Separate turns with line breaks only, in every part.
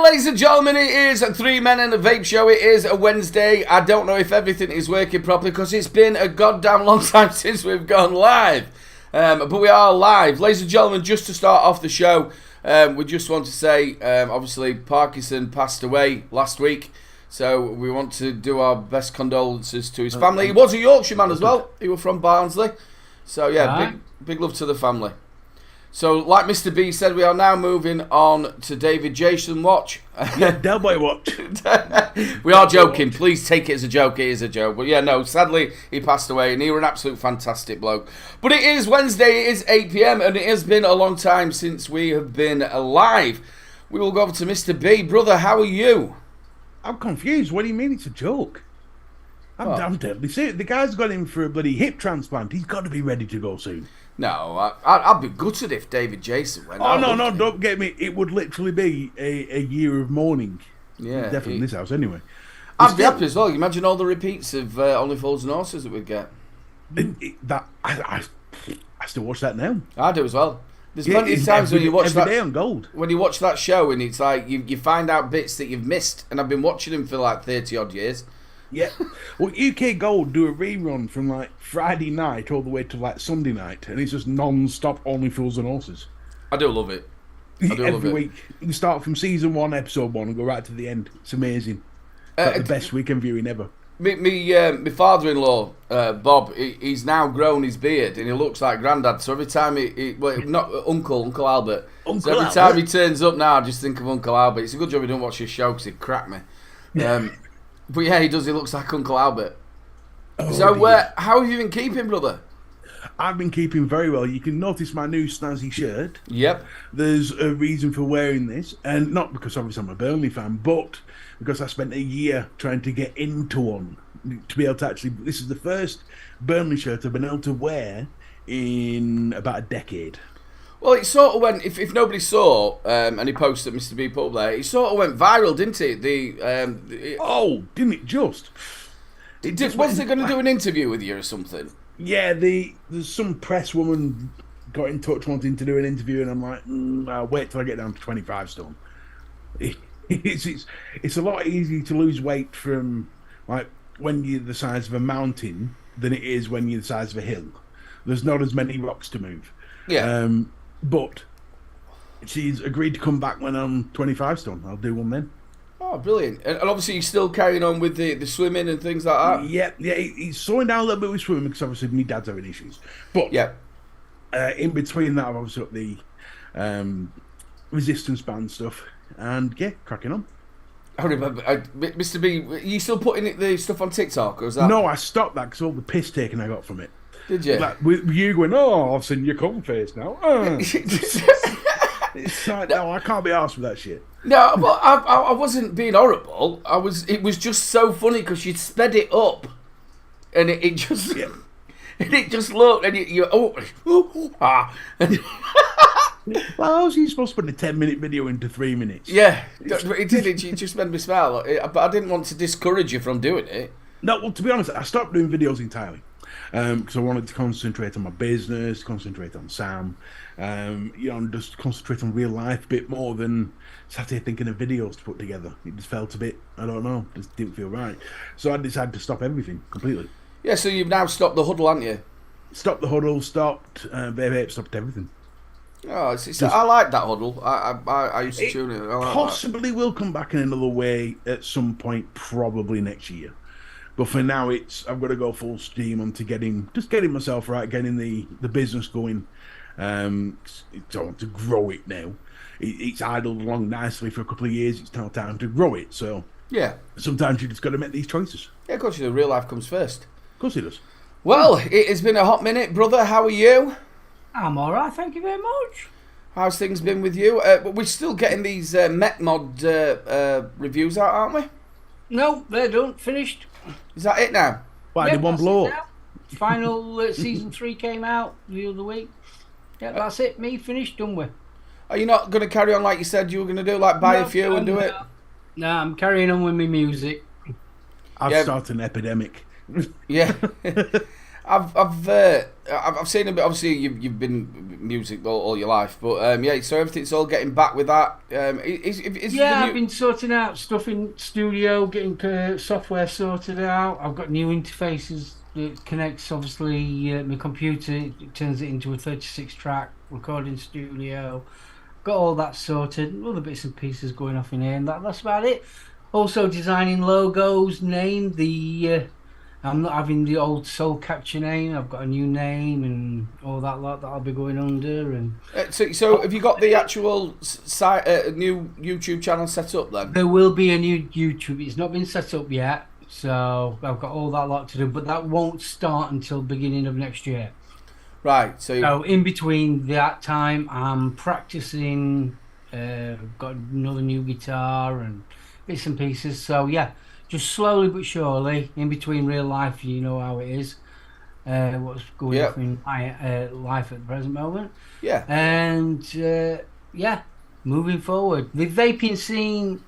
ladies and gentlemen, it is 3 Men and a Vape Show. It is a Wednesday. I don't know if everything is working properly because it's been a goddamn long time since we've gone live. But we are live. Ladies and gentlemen, just to start off the show, we just want to say, obviously, Parkinson passed away last week. So we want to do our best condolences to his family. He was a Yorkshireman as well. He was from Barnsley. So, yeah, big love to the family. So, like Mr. B said, we are now moving on to David Jason Watch.
Yeah, Delboy Watch.
We are joking. Please take it as a joke. It is a joke. But yeah, no, sadly, he passed away, and he was an absolute fantastic bloke. But it is Wednesday, it is 8 p.m, and it has been a long time since we have been live. We will go over to Mr. B. Brother, how are you?
I'm confused. What do you mean it's a joke? I'm deadly serious. The guy's got him for a bloody hip transplant. He's got to be ready to go soon.
No, I'd be gutted if David Jason went.
Oh, no, don't get me. It would literally be a year of mourning.
Yeah.
Definitely in this house, anyway.
I'd be happy as well. Imagine all the repeats of Only Fools and Horses that we'd get.
I still watch that now.
I do as well. There's plenty of times when you watch that.
Every day on Gold.
When you watch that show and it's like you find out bits that you've missed, and I've been watching them for like 30-odd years.
Yeah. Well, UK Gold do a rerun from like Friday night all the way to like Sunday night, and it's just non-stop Only Fools and Horses.
I do love it.
Every week. You start from season 1, episode 1, and go right to the end. It's amazing. It's like the best weekend viewing ever.
My father-in-law, Bob, he's now grown his beard, and he looks like Grandad. So every time not Uncle Albert. Time he turns up now, I just think of Uncle Albert. It's a good job he don't watch his show because he'd crack me. But yeah, he does. He looks like Uncle Albert. Oh, so, how have you been keeping, brother?
I've been keeping very well. You can notice my new snazzy shirt.
Yep.
There's a reason for wearing this, and not because obviously I'm a Burnley fan, but because I spent a year trying to get into one to be able to actually. This is the first Burnley shirt I've been able to wear in about a decade.
Well, it sort of went. If nobody saw, and he posted Mr. B put up there, it sort of went viral, didn't it?
Didn't it just?
Was they going to do an interview with you or something?
Yeah, there's some press woman got in touch wanting to do an interview, and I'm like, I'll wait till I get down to 25 stone. It's a lot easier to lose weight from like when you're the size of a mountain than it is when you're the size of a hill. There's not as many rocks to move.
Yeah.
But she's agreed to come back when I'm 25 stone. I'll do one then.
Oh, brilliant. And obviously you're still carrying on with the swimming and things like that?
Yeah, he's slowing down a little bit with swimming because obviously my dad's having issues. But
yeah,
in between that, I've obviously got the resistance band stuff. And yeah, cracking on.
I remember, Mr. B, are you still putting the stuff on TikTok, or is that?
No, I stopped that because all the piss taken I got from it.
Did you?
Like, with you going, I've seen your cum face now. It's like, no, I can't be arsed with that shit.
No, but I wasn't being horrible. It was just so funny because you'd sped it up, and it just, and it just looked, and
Well, how was you supposed to put a 10-minute video into 3 minutes?
Yeah, it did. It just made me smile. But I didn't want to discourage you from doing it.
No, well, to be honest, I stopped doing videos entirely. Because I wanted to concentrate on my business, concentrate on Sam, and just concentrate on real life a bit more than sat here thinking of videos to put together. It just felt a bit, I don't know, just didn't feel right. So I decided to stop everything completely.
Yeah, so you've now stopped the huddle, haven't you?
Stopped the huddle, stopped Vape, stopped everything.
Oh, I like that huddle. I used to tune it.
Possibly will come back in another way at some point, probably next year. But for now, I've got to go full steam on to getting myself right, getting the business going. I want to grow it now. It's idled along nicely for a couple of years. It's now time to grow it. So
yeah,
sometimes you just got to make these choices.
Yeah, of course you do. Real life comes first.
Of course it does.
Well, it has been a hot minute, brother. How are you?
I'm all right, thank you very much.
How's things been with you? But we're still getting these MetMod reviews out, aren't we?
No, they're done. Finished.
Is that it now?
Why did one blow up?
Final season 3 came out the other week. Yeah, that's it. Me finished, done with.
Are you not going to carry on like you said you were going to do? Like buy a few and do it?
No, I'm carrying on with my music.
I've started an epidemic.
Yeah. I've I've seen a bit. Obviously, you've been music all your life, but yeah. So everything's all getting back with that.
I've been sorting out stuff in studio, getting software sorted out. I've got new interfaces that connects, obviously, my computer. It turns it into a 36-track recording studio. Got all that sorted. Other bits and pieces going off in here, and that's about it. Also designing logos, name the. I'm not having the old Soul Capture name. I've got a new name and all that lot that I'll be going under. And
so have you got the actual site, new YouTube channel set up then?
There will be a new YouTube. It's not been set up yet, so I've got all that lot to do. But that won't start until beginning of next year.
Right. So
in between that time, I'm practicing. Got another new guitar and bits and pieces. So yeah. Just slowly but surely, in between real life, you know how it is. What's going on in my life at the present moment.
Yeah.
And moving forward. The vaping scene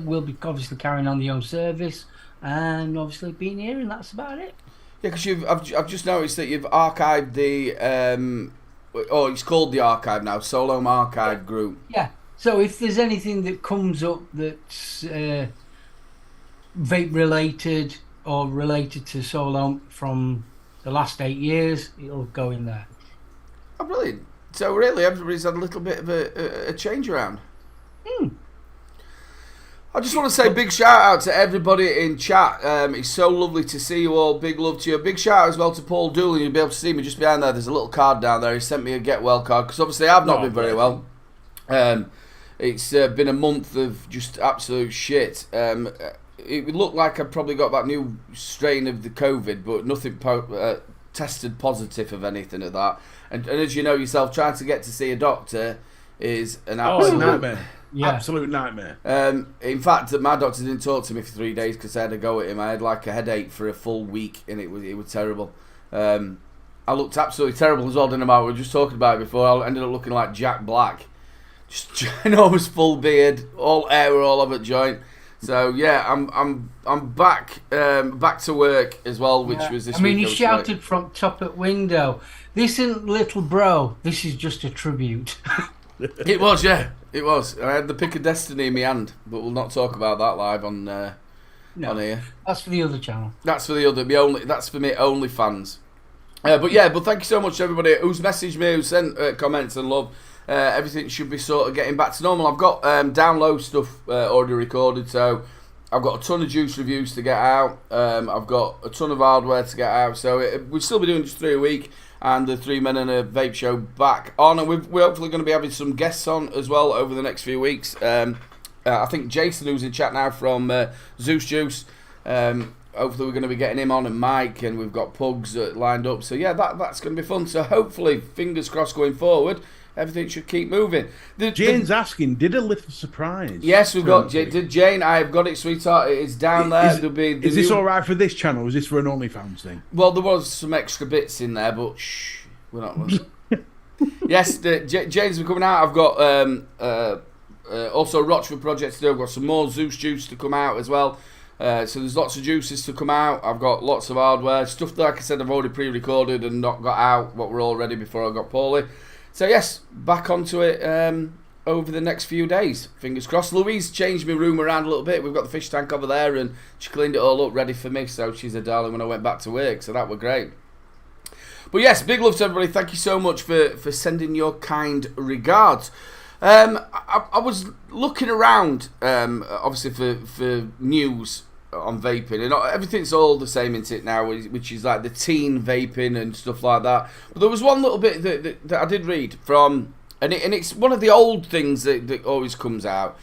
will be obviously carrying on the own service and obviously being here, and that's about it.
Yeah, because I've just noticed that you've archived the it's called the archive now, Solome Archive Group.
Yeah. So if there's anything that comes up that's vape related or related to Solome from the last 8 years, it'll go in there.
Oh, brilliant. So really everybody's had a little bit of a change around. I just want to say big shout out to everybody in chat. It's so lovely to see you all. Big love to you. Big shout out as well to Paul Dooley. You'll be able to see me just behind there. There's a little card down there. He sent me a get well card because obviously I've not been very well. It's been a month of just absolute shit. It looked like I probably got that new strain of the COVID, but nothing tested positive of anything of that. And as you know yourself, trying to get to see a doctor is an absolute
nightmare.
Yeah.
Absolute nightmare.
In fact, my doctor didn't talk to me for 3 days because I had to go at him. I had like a headache for a full week, and it was terrible. I looked absolutely terrible as well, didn't I? We were just talking about it before. I ended up looking like Jack Black, just ginormous full beard, all hair all over the joint. So yeah, I'm back to work as well, which was this week.
I mean, he shouted from top at window, "This isn't little bro. This is just a tribute."
It was, yeah, it was. I had the pick of destiny in my hand, but we'll not talk about that live on here.
That's for the other channel.
That's for the other. That's for me only fans. But thank you so much to everybody who's messaged me, who sent comments and love. Everything should be sort of getting back to normal. I've got download stuff already recorded, so I've got a ton of juice reviews to get out. I've got a ton of hardware to get out, so we'll still be doing just 3 a week, and the 3 Men and a Vape show back on, and we're hopefully going to be having some guests on as well over the next few weeks. I think Jason, who's in chat now from Zeus Juice, hopefully we're going to be getting him on, and Mike, and we've got Pugs lined up, so yeah, that's going to be fun. So hopefully, fingers crossed going forward, everything should keep moving.
Jane's asking, did a little surprise?
Yes, we've got Jane. I have got it, sweetheart. It is down there.
Is this all right for this channel? Or is this for an OnlyFans thing?
Well, there was some extra bits in there, but shh, we're not. Yes, Jane's are coming out. I've got also Rochford project to do. I've got some more Zeus juice to come out as well. So there's lots of juices to come out. I've got lots of hardware stuff that, like I said, I've already pre-recorded and not got out. What were all ready before I got Paulie. So yes, back onto it over the next few days. Fingers crossed. Louise changed my room around a little bit. We've got the fish tank over there, and she cleaned it all up, ready for me. So she's a darling when I went back to work. So that were great. But yes, big love to everybody. Thank you so much for sending your kind regards. I was looking around, obviously for news on vaping, and everything's all the same, isn't it now, which is like the teen vaping and stuff like that. But there was one little bit that I did read from, and it's one of the old things that always comes out,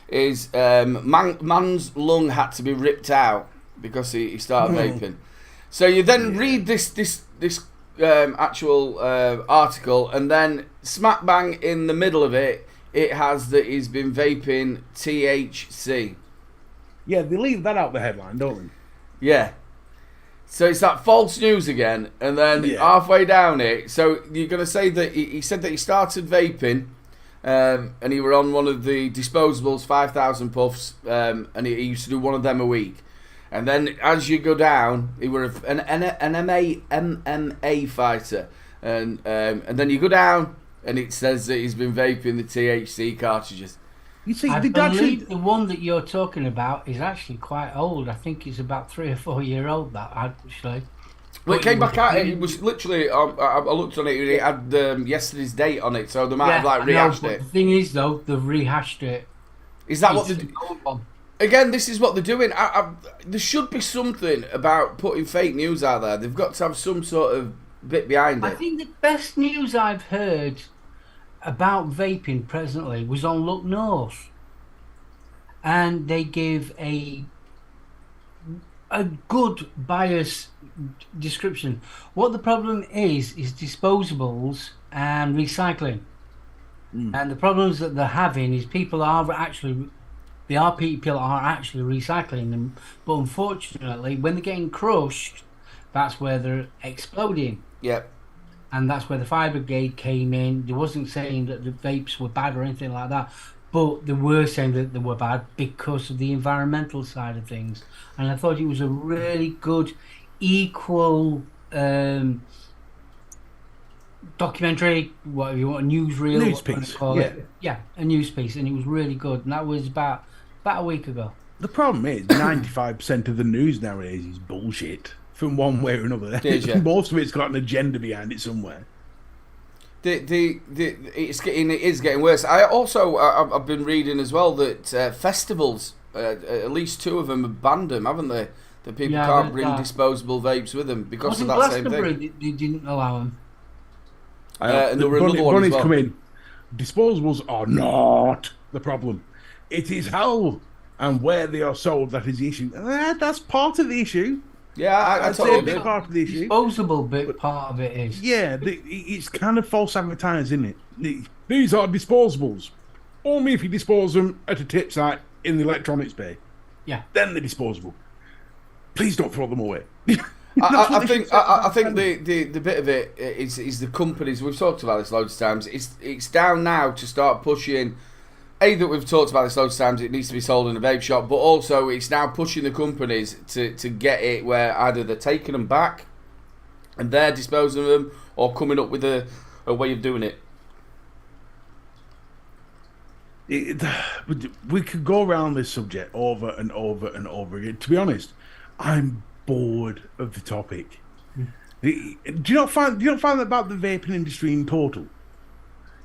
is man's lung had to be ripped out because he started vaping. So you then read this actual article, and then smack bang in the middle of it, it has that he's been vaping THC.
Yeah, they leave that out the headline, don't they?
Yeah. So it's that false news again, and then halfway down it, so you're going to say that he said that he started vaping, and he were on one of the disposables, 5,000 puffs, and he used to do one of them a week. And then as you go down, he were an MMA fighter, and then you go down, and it says that he's been vaping the THC cartridges.
You see,
I believe the one that you're talking about is actually quite old. I think it's about 3 or 4 year old. That actually.
Well, it came back out. It was literally. I looked on it. It had yesterday's date on it, so they might have rehashed it.
The thing is, though, they've rehashed it.
Is that what they? Again, this is what they're doing. There should be something about putting fake news out there. They've got to have some sort of bit behind it.
I think the best news I've heard about vaping presently was on Look North, and they give a good bias description. What the problem is disposables and recycling. And the problems that they're having is people are actually recycling them, but unfortunately when they're getting crushed, that's where they're exploding.
Yep.
And that's where the fire brigade came in. They wasn't saying that the vapes were bad or anything like that, but they were saying that they were bad because of the environmental side of things. And I thought it was a really good, equal documentary, whatever you want, newsreel.
News piece.
Yeah, a news piece, and it was really good. And that was about a week ago.
The problem is 95% of the news nowadays is bullshit from one way or another. Most of it's got an agenda behind it somewhere.
It is getting worse. I've been reading as well that festivals, at least 2 of them have banned them, haven't they? That people can't bring disposable vapes with them because of that same thing.
They didn't allow them.
And there were another one as well.
Come in. Disposables are not the problem. It is how and where they are sold that is the issue. That's part of the issue.
Yeah, I totally agree.
Part of the issue.
Disposable bit part of it is.
Yeah, it's kind of false advertising, isn't it? These are disposables. Only if you dispose them at a tip site in the electronics bay.
Yeah.
Then they're disposable. Please don't throw them away.
I think the bit of it is the companies. We've talked about this loads of times. It's down now to start pushing. That we've talked about this loads of times. It needs to be sold in a vape shop, but also it's now pushing the companies to get it where either they're taking them back and they're disposing of them, or coming up with a way of doing it.
We could go around this subject over and over and over again. To be honest, I'm bored of the topic. Do you not find that about the vaping industry in total?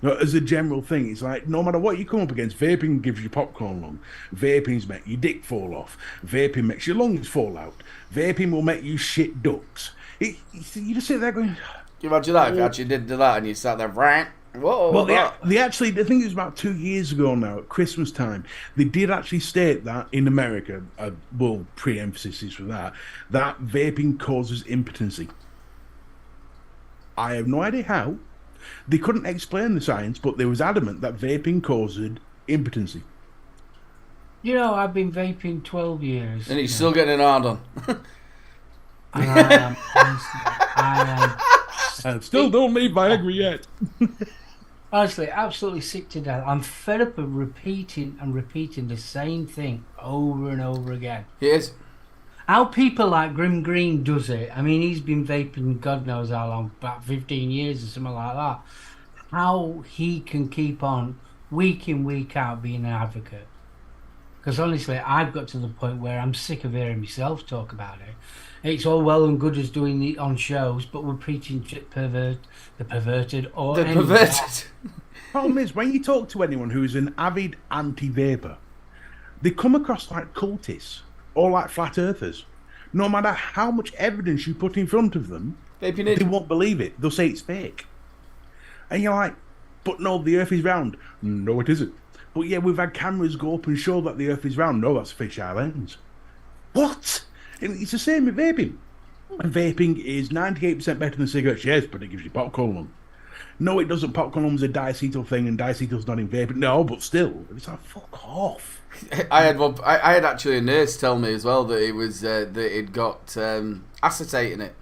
As a general thing, it's like no matter what you come up against, vaping gives you popcorn lung. Vaping's make your dick fall off. Vaping makes your lungs fall out. Vaping will make you shit ducks. You just sit there going. Can
you imagine that if you actually did that and you sat there, right? Whoa!
Well, they actually, I think it was about 2 years ago now, at Christmas time, they did actually state that in America, pre-emphasis for that vaping causes impotency. I have no idea how. They couldn't explain the science, but they was adamant that vaping caused impotency.
You know, I've been vaping 12 years.
And he's still getting an hard on.
I still don't need Viagra yet.
Honestly, absolutely sick to death. I'm fed up of repeating the same thing over and over again.
He is.
How people like Grim Green does it. I mean, he's been vaping God knows how long, about 15 years or something like that. How he can keep on week in, week out being an advocate. Because honestly, I've got to the point where I'm sick of hearing myself talk about it. It's all well and good as doing it on shows, but we're preaching the perverted.
Problem is, when you talk to anyone who's an avid anti-vapor, they come across like cultists or like flat earthers. No matter how much evidence you put in front of them, they won't believe it. They'll say it's fake. And you're like, but no, the earth is round. No, it isn't. But yeah, we've had cameras go up and show that the earth is round. No, that's a fisheye lens. What? It's the same with vaping. And vaping is 98% better than cigarettes, yes, but it gives you popcorn lung. No, it doesn't. Popcorn lung's a diacetyl thing, and diacetyl's not in vaping. No, but still, it's like, fuck off.
I had actually a nurse tell me as well that it was that it got acetate in it.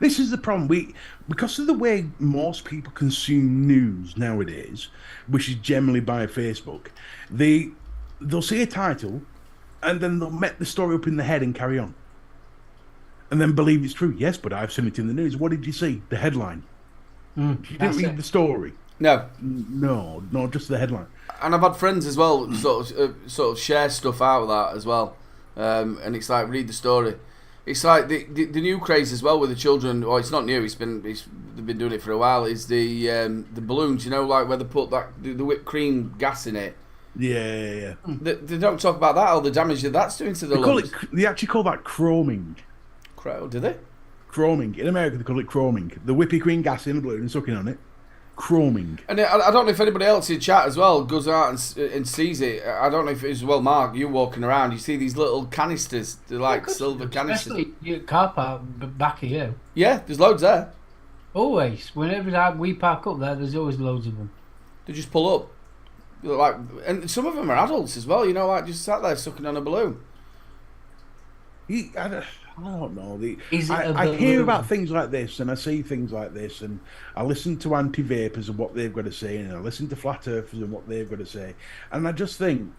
This is the problem. Because of the way most people consume news nowadays, which is generally by Facebook, they'll see a title and then they'll make the story up in the head and carry on. And then believe it's true. Yes, but I've seen it in the news. What did you see? The headline. You didn't read the story.
No,
just the headline.
And I've had friends as well sort of share stuff out of that as well, and it's like read the story. It's like the new craze as well with the children. Well, it's not new. They've been doing it for a while. Is the balloons? You know, like where they put the whipped cream gas in it.
Yeah.
They don't talk about that. All the damage that's doing to the lungs.
They actually call that chroming.
Do they?
Chroming. In America, they call it chroming. The whippy cream gas in a balloon and sucking on it. Chroming.
And I don't know if anybody else in chat as well goes out and sees it. I don't know if it's well, Mark, you walking around, you see these little canisters. They're like silver canisters.
Especially your car park back of you.
Yeah, there's loads there.
Always. Whenever we park up there's always loads of them.
They just pull up. Like, and some of them are adults as well, you know, like just sat there sucking on a balloon.
I don't know.
I
hear about things like this, and I see things like this, and I listen to anti-vapers and what they've got to say, and I listen to flat earthers and what they've got to say, and I just think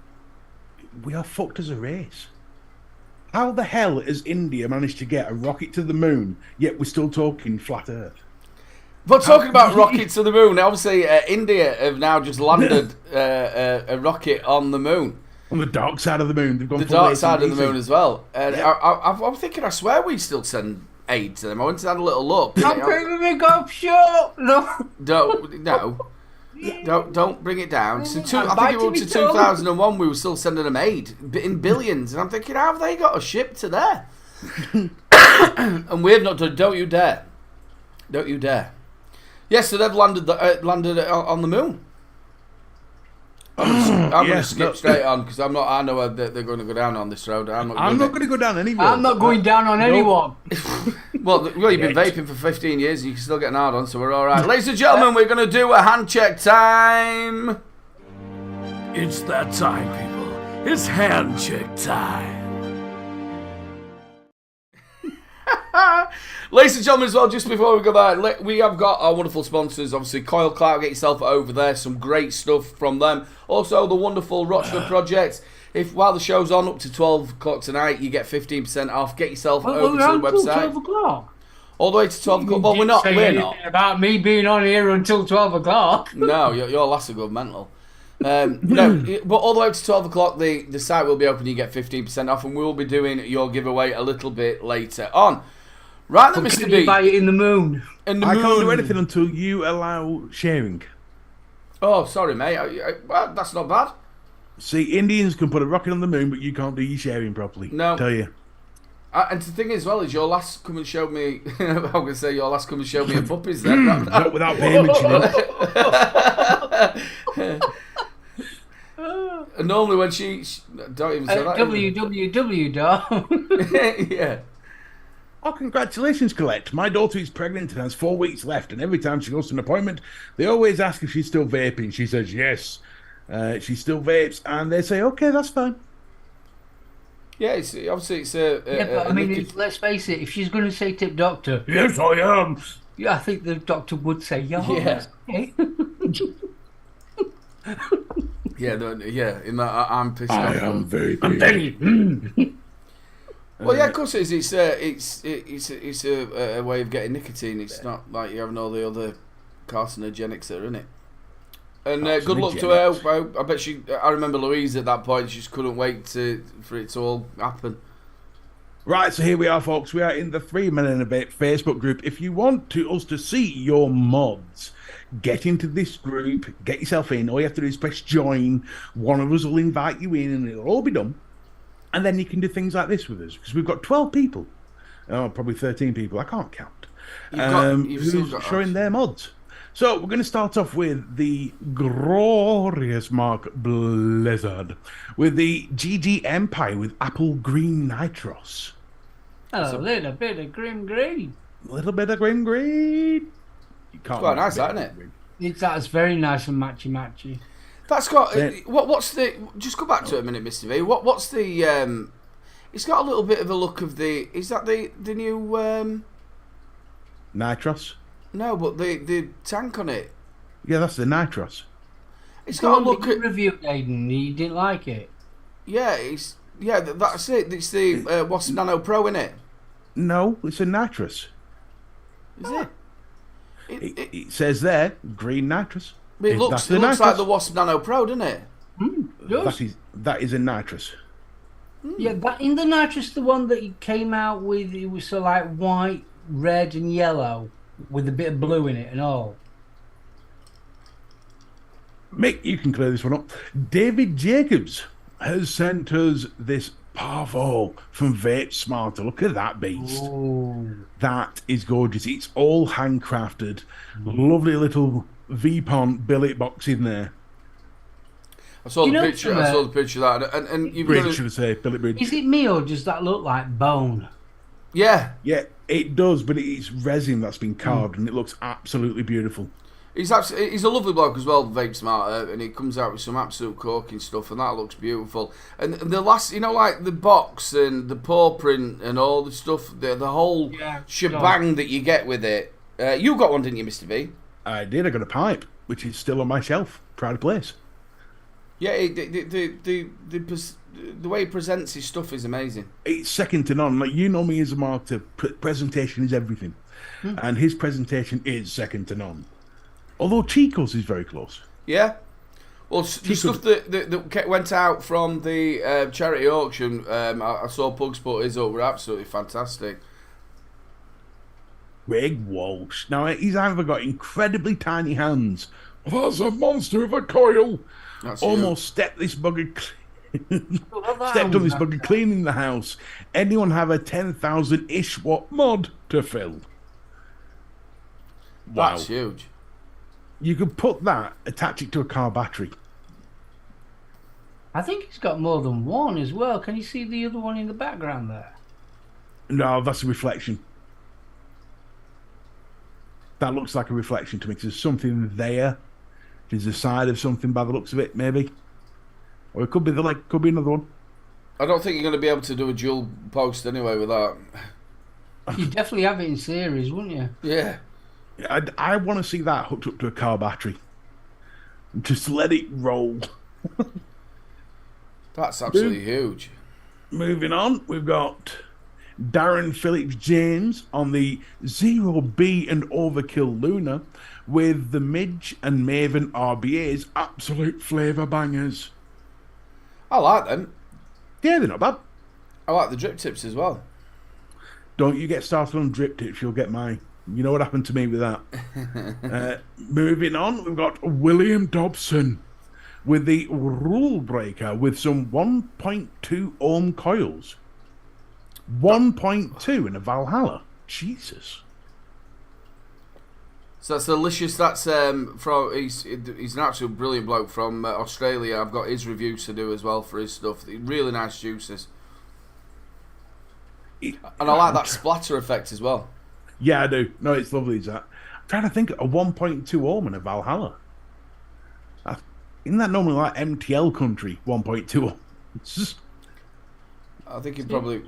we are fucked as a race. How the hell has India managed to get a rocket to the moon, yet we're still talking flat earth?
But talking about rockets to the moon, obviously India have now just landed a rocket on the moon.
On the dark side of the moon. They've gone
the dark side of the moon as well. And I'm thinking, I swear we still send aid to them. I went to have a little look.
Don't bring me up short. No.
Don't bring it down. I think it went to 2001. We were still sending them aid in billions, and I'm thinking, how have they got a ship to there? And we have not done. Don't you dare! Don't you dare! Yes, so they've landed on the moon. I'm going to skip straight on because I know they're going to go down on this road. I'm not going
to go down anywhere.
I'm not going down on anyone.
Well, you've been vaping for 15 years and you can still get an hard on, so we're all right. Ladies and gentlemen, we're going to do a hand check time. It's that time, people. It's hand check time. Ladies and gentlemen, as well, just before we go there, we have got our wonderful sponsors. Obviously, Coil Clout, get yourself over there. Some great stuff from them. Also, the wonderful Rochford Project. While the show's on up to 12 o'clock tonight, you get 15% off. Get yourself over to the website.
12 o'clock.
All the way to 12 o'clock. Well, we're not.
About me being on here until 12 o'clock.
No, your lass are good mental. No, but all the way up to 12 o'clock, the site will be open. You get 15% off, and we will be doing your giveaway a little bit later on. Right then, Mr. B.
Buy it in the moon.
I can't do anything until you allow sharing.
Oh, sorry, mate. Well, that's not bad.
See, Indians can put a rocket on the moon, but you can't do your sharing properly.
No.
I tell you.
And the thing is, well, is your last come and showed me. I'm going to say your last come and showed me a puppies then.
Not without payment, you know.
And normally when she don't even say that.
www.
Yeah.
Oh, congratulations, Colette. My daughter is pregnant and has 4 weeks left, and every time she goes to an appointment, they always ask if she's still vaping. She says yes. She still vapes, and they say, okay, that's fine.
Yeah, it's
but I mean, let's face it, if she's going to say tip doctor,
yes, I am.
Yeah, I think the doctor would say, yeah. Okay.
Yeah, in that I'm pissed off.
I am very big.
Well, yeah, of course it is. It's a way of getting nicotine. It's not like you're having all the other carcinogenics that are in it. And good luck to her. I bet I remember Louise at that point. She just couldn't wait for it to all happen.
Right, so here we are, folks. We are in the 3 Men and a Vape Facebook group. If you want us to see your mods, get into this group, get yourself in. All you have to do is press join. One of us will invite you in, and it'll all be done. And then you can do things like this with us, because we've got 12 people. Oh, probably 13 people. I can't count. Who's showing their mods. So we're going to start off with the glorious Mark Blizzard with the GG Empire with Apple Green Nitros.
A little bit of grim green.
A little bit of grim green.
It's quite nice, isn't it?
That's very nice and matchy.
That's got what's the? Just go back to it a minute, Mr. V. What's the? It's got a little bit of a look of the. Is that the new?
Nitros.
No, but the tank on it.
Yeah, that's the Nitros.
It's got a look at
review, Aiden. You didn't like it.
Yeah, it's Yeah, that's it. It's the Wasp Nano Pro, isn't it?
No, it's a nitrous.
Is it?
It says there, green nitrous.
It looks like the Wasp Nano Pro, doesn't it?
That is a nitrous.
Yeah, but in the nitrous, the one that he came out with, it was so like white, red, and yellow with a bit of blue in it and all.
Mick, you can clear this one up. David Jacobs has sent us this Parvo from Vape Smarter. Look at that beast.
Ooh.
That is gorgeous. It's all handcrafted. Lovely little Vpon billet box in there.
I saw the picture. I saw the picture of that, and you've
Bridge, should I say, billet bridge.
Is it me or does that look like bone?
Yeah,
it does, but it's resin that's been carved, and it looks absolutely beautiful.
He's a lovely bloke as well, Vape Smarter, and he comes out with some absolute corking stuff, and that looks beautiful. And the last, like the box and the paw print and all the stuff, the whole shebang that you get with it. You got one, didn't you, Mr. V?
I did. I got a pipe, which is still on my shelf. Proud of place.
Yeah, the way he presents his stuff is amazing.
It's second to none. Like, you know me as a marketer, presentation is everything, and his presentation is second to none. Although Chico's is very close.
Yeah. Well, the stuff that went out from the charity auction, I saw Pugs put his up, were absolutely fantastic.
Greg Walsh. Now, he's either got incredibly tiny hands, or that's a monster of a coil.
That's
almost stepped on this bugger cleaning the house. Anyone have a 10,000-ish watt mod to fill? Wow.
That's huge.
You could put that, attach it to a car battery.
I think he's got more than one as well. Can you see the other one in the background there?
No, that's a reflection. That looks like a reflection to me. There's something there. There's the side of something by the looks of it, maybe. Or it could be could be another one.
I don't think you're going to be able to do a dual post anyway with that.
You'd definitely have it in series, wouldn't you?
Yeah.
I want to see that hooked up to a car battery. Just let it roll.
That's absolutely huge.
Moving on, we've got Darren Phillips James on the 0B and Overkill Luna with the Midge and Maven RBAs, absolute flavour bangers.
I like them.
Yeah, they're not bad.
I like the drip tips as well.
Don't you get started on drip tips, you'll get mine. You know what happened to me with that. Moving on, we've got William Dobson with the Rule Breaker with some 1.2 ohm coils. 1.2 in a Valhalla. Jesus.
So that's delicious. That's from he's an absolute brilliant bloke from Australia. I've got his reviews to do as well for his stuff. Really nice juices. And I like that splatter effect as well.
Yeah, I do. No, it's lovely. Is that? I'm trying to think of a 1.2 ohm in a Valhalla. Isn't that normally like MTL country? 1.2 ohms.
I think he probably.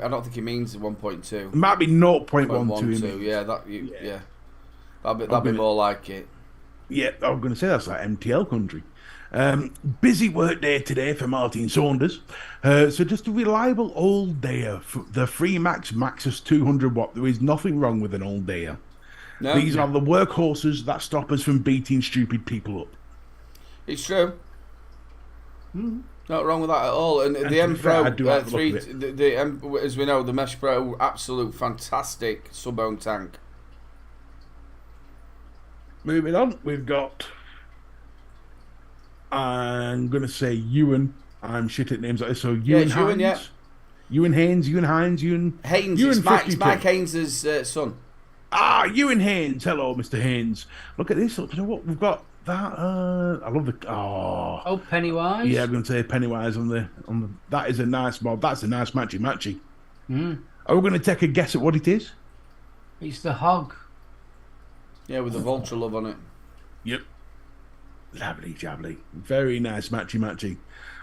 I don't think he means 1.2.
It might be 0.12.
Yeah, that'd be more like it.
Yeah, I was going to say that's like MTL country. Busy work day today for Martin Saunders. So just a reliable old dayer. The Freemax Maxus 200 watt. There is nothing wrong with an old dayer. No, These are the workhorses that stop us from beating stupid people up.
It's true. Not wrong with that at all. And the M Pro 3, the M, as we know, the Mesh Pro, absolute fantastic sub-ohm tank.
Moving on, we've got. I'm going to say Ewan. I'm shit at names like this. So Ewan Haynes. Yeah. Ewan Haynes, Ewan Hines, Ewan.
Haynes,
Ewan
it's Mike Haynes' son.
Ewan Haynes. Hello, Mr. Haynes. Look at this. Look, you know what? We've got that. I love the.
Oh, Pennywise.
Yeah, I'm going to say Pennywise on the. That is a nice mob. That's a nice matchy. Are we going to take a guess at what it is?
It's the Hog.
Yeah, with the Vulture love on it.
Yep. Lovely jabbly. Very nice matchy.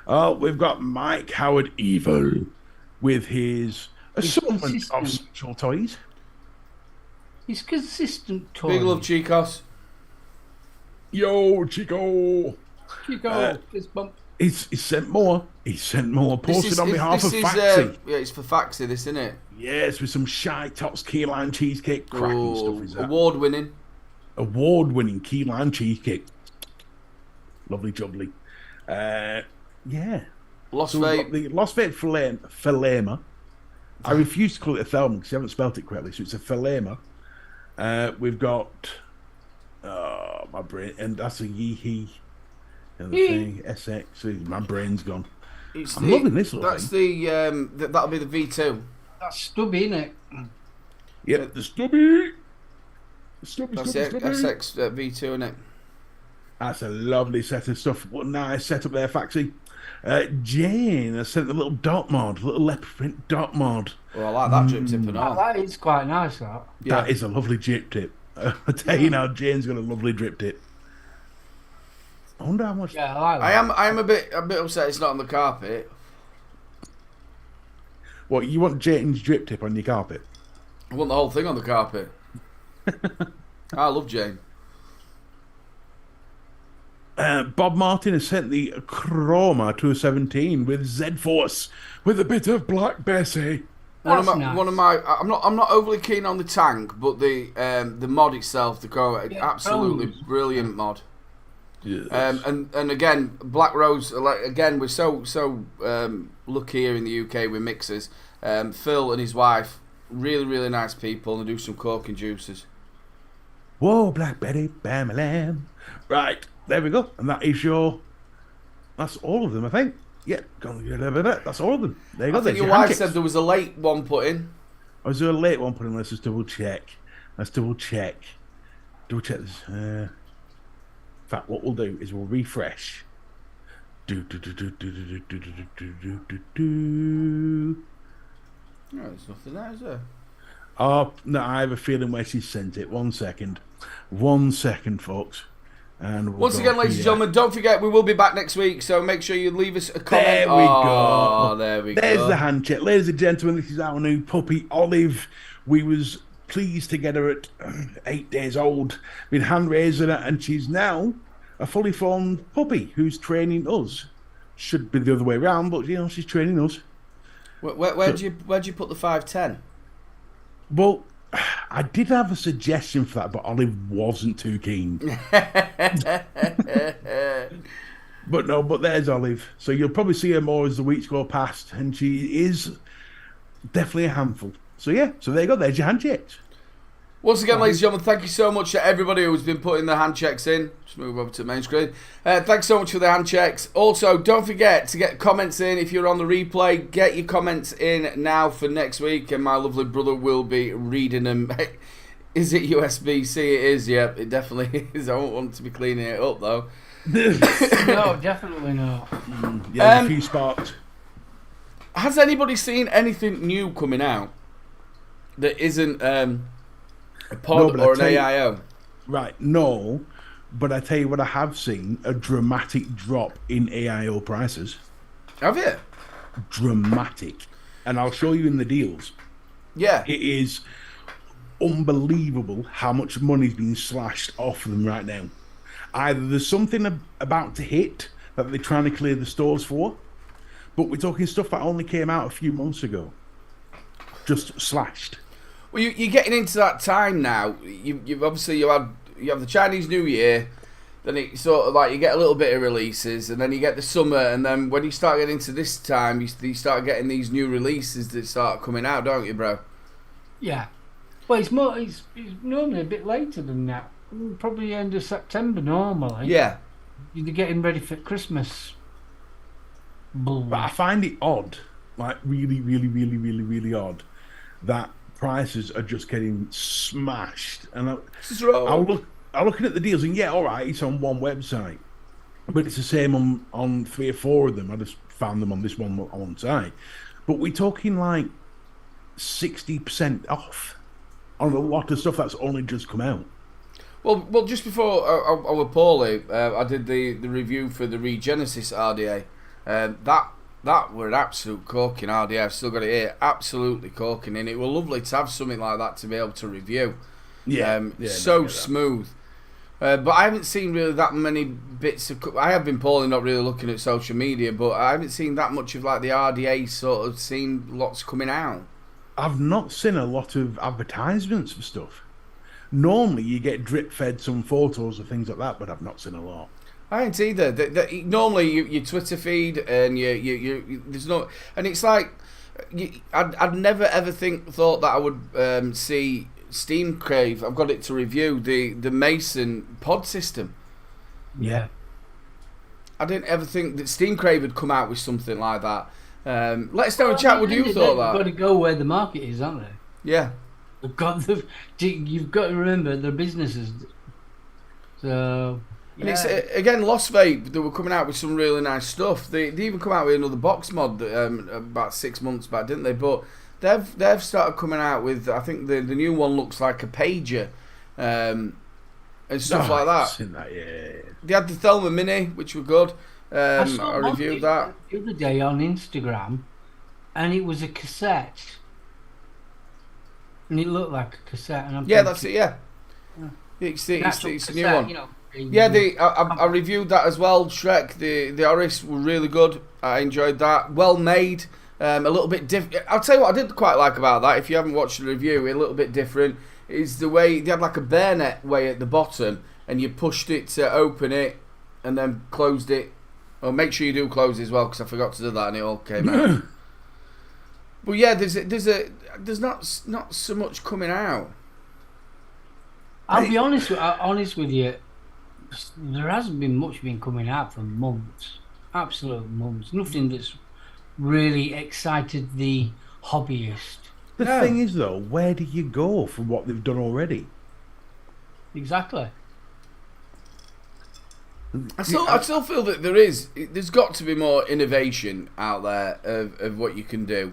Oh, we've got Mike Howard Evil with his assortment of sexual toys.
His consistent toys.
Big love, Chicos.
Yo, Chico.
Fist bump.
He's sent more. He's sent more.
This
Posted on behalf
this
of
is,
Faxi.
yeah, it's for Faxi, this, isn't it?
Yes, with some shy tops key lime cheesecake. Cracking stuff is that.
Award winning.
Award-winning key lime cheesecake. Lovely jubbly. Yeah.
Lost
So we've got
Vape.
the Lost Vape Falema. I refuse to call it a Thelma because you haven't spelt it correctly, so it's a Falema. We've got my brain, and that's a Yeehee. And the thing, SX. My brain's gone. I'm loving this little thing.
That'll be the V2.
That's stubby, isn't it?
Yep, the stubby.
That's the SX V2, isn't it?
That's a lovely set of stuff. What a nice setup there, Faxi. Jane has sent a little dot mod, a little leopard print dot mod.
Well, I like that drip tip and all.
That is quite nice, that.
Yeah. That is a lovely drip tip. I tell you now, Jane's got a lovely drip tip. I wonder how much.
Yeah, I like that.
I am a bit upset it's not on the carpet.
What, you want Jane's drip tip on your carpet?
I want the whole thing on the carpet. I love Jane.
Bob Martin has sent the Chroma to a 17 with Z-Force with a bit of Black Bessie.
One of my. I'm not overly keen on the tank, but the mod itself, the Chroma, absolutely brilliant mod.
Yes.
And again, Black Rose. Again, we're so lucky here in the UK with mixers. Phil and his wife, really nice people, and they do some corking juices.
Whoa, Black Betty, bam, lamb. Right, there we go. And that is that's all of them, I think. Yeah, that's all of them. There you go.
I think your wife said there was a late one put in.
Oh, is there a late one put in? Let's just double check. Double check this. In fact, what we'll do is we'll refresh. No,
there's nothing there, is there?
Oh, no, I have a feeling where she sent it. 1 second, folks. And
once again, ladies and gentlemen, don't forget we will be back next week, so make sure you leave us a comment.
There we go.
There we go.
There's the hand check. Ladies and gentlemen, this is our new puppy, Olive. We was pleased to get her at 8 days old with hand raising her, and she's now a fully formed puppy who's training us. Should be the other way around, but she's training us.
Where'd you put the 5'10"?
Well, I did have a suggestion for that, but Olive wasn't too keen. But there's Olive. So you'll probably see her more as the weeks go past, and she is definitely a handful. So there you go. There's your hand checks.
Once again, ladies and gentlemen, thank you so much to everybody who's been putting the hand checks in. Just move over to the main screen. Thanks so much for the hand checks. Also, don't forget to get comments in if you're on the replay. Get your comments in now for next week, and my lovely brother will be reading them. Is it USB-C? It is, yeah. It definitely is. I won't want to be cleaning it up, though.
No, definitely not.
A few sparks.
Has anybody seen anything new coming out that isn't... a pod or an AIO?
Right, no, but I tell you what, I have seen a dramatic drop in AIO prices.
Have you?
Dramatic. And I'll show you in the deals.
Yeah.
It is unbelievable how much money's being slashed off them right now. Either there's something about to hit that they're trying to clear the stores for, but we're talking stuff that only came out a few months ago. Just slashed.
Well, you're getting into that time now. You've obviously you have the Chinese New Year, then it sort of like you get a little bit of releases, and then you get the summer, and then when you start getting into this time, you start getting these new releases that start coming out, don't you, bro?
Yeah. Well, it's normally a bit later than that. Probably end of September normally.
Yeah.
You're getting ready for Christmas.
But I find it odd, like really odd, that prices are just getting smashed. And I'm looking at the deals, and all right, it's on one website, but it's the same on 3 or 4 of them. I just found them on this one site. But we're talking like 60% off on a lot of stuff that's only just come out.
Well, just before I was poorly, I did the review for the Regenesis RDA. That were an absolute corking RDA. I've still got it here. Absolutely corking. And it was lovely to have something like that to be able to review. So smooth. But I haven't seen really that many bits of. I have been poorly, not really looking at social media, but I haven't seen that much of like the RDA sort of seen lots coming out.
I've not seen a lot of advertisements for stuff. Normally, you get drip fed some photos of things like that, but I've not seen a lot.
I ain't either. Normally, your Twitter feed and you there's no, and it's like I'd never ever thought that I would see Steam Crave. I've got it to review the Mason pod system.
Yeah.
I didn't ever think that Steam Crave would come out with something like that. Let us know in chat what you thought that.
They've got to go where the market is, aren't they?
Yeah.
You've got to remember they're businesses. So.
And it's again, Lost Vape. They were coming out with some really nice stuff. They even come out with another box mod about 6 months back, didn't they? But they've started coming out with. I think the new one looks like a pager, and stuff like that.
I've seen that, yeah.
They had the Thelma Mini, which were good. I reviewed that
the other day on Instagram, and it was a cassette, and it looked like a cassette. And
that's it. Yeah, it's a new one. You know, I reviewed that as well. Shrek, the Oris were really good. I enjoyed that. Well made. A little bit different. I'll tell you what I did quite like about that. If you haven't watched the review, a little bit different is the way they had like a bayonet way at the bottom, and you pushed it to open it, and then closed it. Well, make sure you do close it as well, because I forgot to do that, and it all came out. But yeah, there's not so much coming out.
I'll be honest with you. There hasn't been much coming out for months, absolute months. Nothing that's really excited the hobbyist.
The thing is, though, where do you go from what they've done already?
Exactly.
I still feel that there's got to be more innovation out there of what you can do,